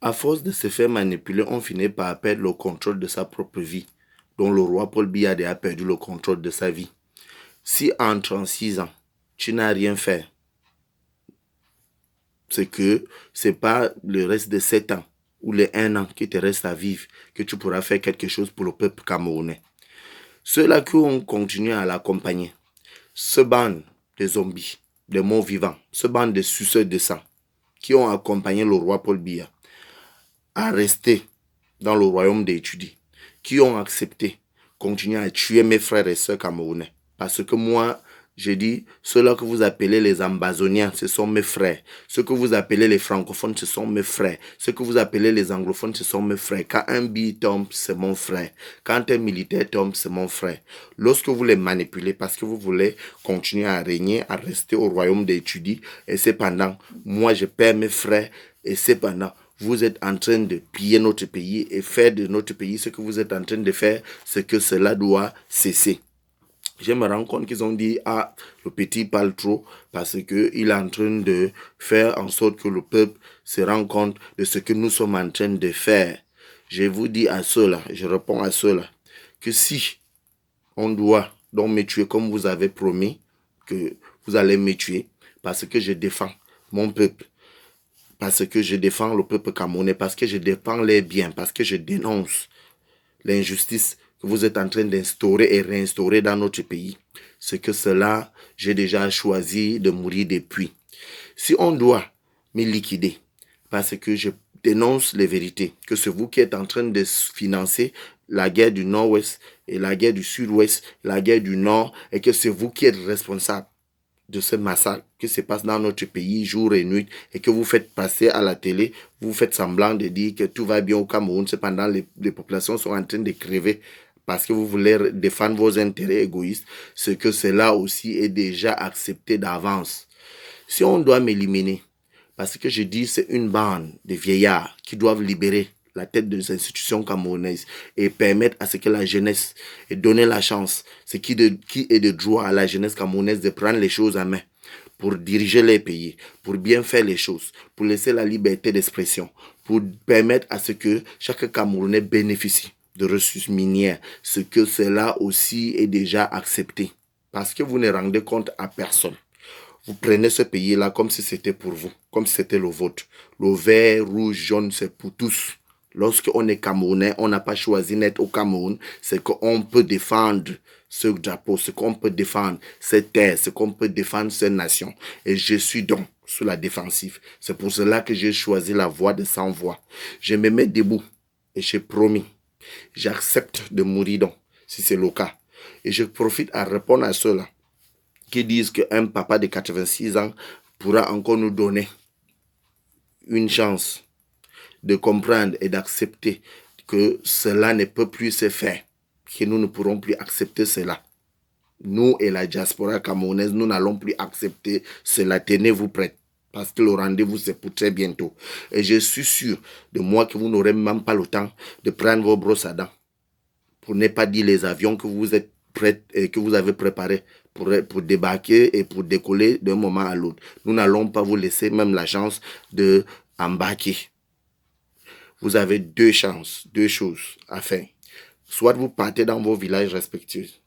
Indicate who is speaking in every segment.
Speaker 1: À force de se faire manipuler, on finit par perdre le contrôle de sa propre vie, dont le roi Paul Biya a perdu le contrôle de sa vie. Si en 36 ans, tu n'as rien fait, c'est que c'est pas le reste de 7 ans ou les 1 an qui te reste à vivre que tu pourras faire quelque chose pour le peuple camerounais. Ceux-là qui ont continué à l'accompagner, ce band de zombies, de morts vivants, ce band de suceurs de sang, qui ont accompagné le roi Paul Biya à rester dans le royaume des Étudis, qui ont accepté continuer à tuer mes frères et sœurs camerounais. Parce que moi, j'ai dit, ceux-là que vous appelez les ambazoniens, ce sont mes frères. Ceux que vous appelez les francophones, ce sont mes frères. Ceux que vous appelez les anglophones, ce sont mes frères. Quand un billet tombe, c'est mon frère. Quand un militaire tombe, c'est mon frère. Lorsque vous les manipulez parce que vous voulez continuer à régner, à rester au royaume des Étudis, et cependant, moi, je perds mes frères, et cependant, vous êtes en train de piller notre pays et faire de notre pays ce que vous êtes en train de faire, c'est que cela doit cesser. Je me rends compte qu'ils ont dit, ah, le petit parle trop parce qu'il est en train de faire en sorte que le peuple se rende compte de ce que nous sommes en train de faire. Je vous dis à ceux-là, je réponds à ceux-là, que si on doit donc me tuer comme vous avez promis que vous allez me tuer parce que je défends mon peuple, parce que je défends le peuple camerounais, parce que je défends les biens, parce que je dénonce l'injustice que vous êtes en train d'instaurer et réinstaurer dans notre pays. C'est que cela, j'ai déjà choisi de mourir depuis. Si on doit me liquider, parce que je dénonce les vérités, que c'est vous qui êtes en train de financer la guerre du Nord-Ouest et la guerre du Sud-Ouest, la guerre du Nord, et que c'est vous qui êtes responsable de ce massacre qui se passe dans notre pays jour et nuit et que vous faites passer à la télé, vous faites semblant de dire que tout va bien au Cameroun, cependant les populations sont en train de crever parce que vous voulez défendre vos intérêts égoïstes, ce que cela aussi est déjà accepté d'avance. Si on doit m'éliminer, parce que je dis c'est une bande de vieillards qui doivent libérer la tête des institutions camerounaises et permettre à ce que la jeunesse et donner la chance, ce qui est de droit à la jeunesse camerounaise de prendre les choses en main pour diriger les pays, pour bien faire les choses, pour laisser la liberté d'expression, pour permettre à ce que chaque Camerounais bénéficie de ressources minières, ce que cela aussi est déjà accepté. Parce que vous ne rendez compte à personne. Vous prenez ce pays-là comme si c'était pour vous, comme si c'était le vôtre. Le vert, rouge, jaune, c'est pour tous. Lorsqu'on est Camerounais, on n'a pas choisi d'être au Cameroun, c'est qu'on peut défendre ce drapeau, c'est qu'on peut défendre cette terre, c'est qu'on peut défendre cette nation. Et je suis donc sur la défensive. C'est pour cela que j'ai choisi la voie de sans voix. Je me mets debout et j'ai promis. J'accepte de mourir donc, si c'est le cas. Et je profite à répondre à ceux-là qui disent qu'un papa de 86 ans pourra encore nous donner une chance de comprendre et d'accepter que cela ne peut plus se faire, que nous ne pourrons plus accepter cela. Nous et la diaspora camerounaise, nous n'allons plus accepter cela. Tenez-vous prêts, parce que le rendez-vous, c'est pour très bientôt. Et je suis sûr de moi que vous n'aurez même pas le temps de prendre vos brosses à dents, pour ne pas dire les avions que vous êtes prêts et que vous avez préparés pour débarquer et pour décoller d'un moment à l'autre. Nous n'allons pas vous laisser même la chance d'embarquer. Vous avez deux chances, deux choses à faire. Soit vous partez dans vos villages respectifs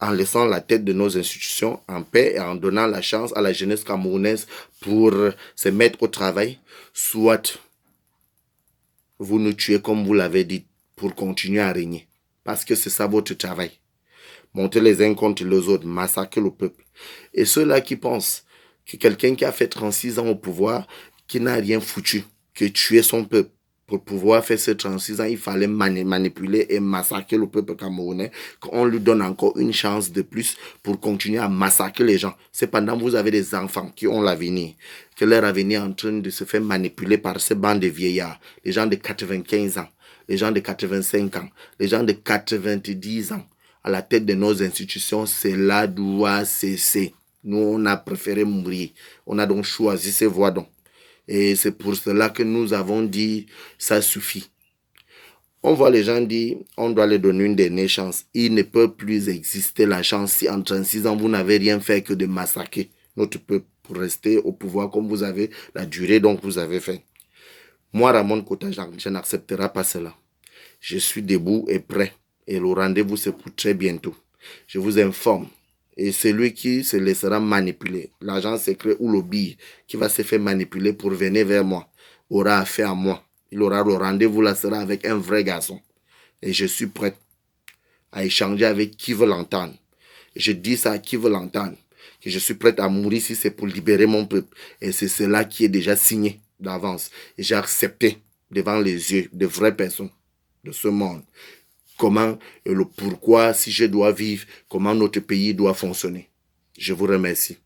Speaker 1: en laissant la tête de nos institutions en paix et en donnant la chance à la jeunesse camerounaise pour se mettre au travail, soit vous nous tuez comme vous l'avez dit pour continuer à régner. Parce que c'est ça votre travail. Monter les uns contre les autres, massacrer le peuple. Et ceux-là qui pensent que quelqu'un qui a fait 36 ans au pouvoir, qui n'a rien foutu, que tuer son peuple, pour pouvoir faire ces 36 ans, il fallait manipuler et massacrer le peuple camerounais, qu'on lui donne encore une chance de plus pour continuer à massacrer les gens. Cependant, vous avez des enfants qui ont l'avenir, que leur avenir est en train de se faire manipuler par ces bandes de vieillards, les gens de 95 ans, les gens de 85 ans, les gens de 90 ans, à la tête de nos institutions, cela doit cesser. Nous, on a préféré mourir. On a donc choisi ces voies donc. Et c'est pour cela que nous avons dit, ça suffit. On voit les gens dire, on doit leur donner une dernière chance. Il ne peut plus exister la chance si en 36 ans, vous n'avez rien fait que de massacrer notre peuple pour rester au pouvoir comme vous avez la durée dont vous avez fait. Moi, Ramon Kota, je n'accepterai pas cela. Je suis debout et prêt. Et le rendez-vous, c'est pour très bientôt. Je vous informe. Et celui qui se laissera manipuler, l'agent secret ou le bille qui va se faire manipuler pour venir vers moi, aura affaire à moi. Il aura le rendez-vous là, sera avec un vrai garçon. Et je suis prêt à échanger avec qui veut l'entendre. Je dis ça à qui veut l'entendre. Que je suis prêt à mourir si c'est pour libérer mon peuple. Et c'est cela qui est déjà signé d'avance. Et j'ai accepté devant les yeux de vraies personnes de ce monde comment et le pourquoi, si je dois vivre, comment notre pays doit fonctionner. Je vous remercie.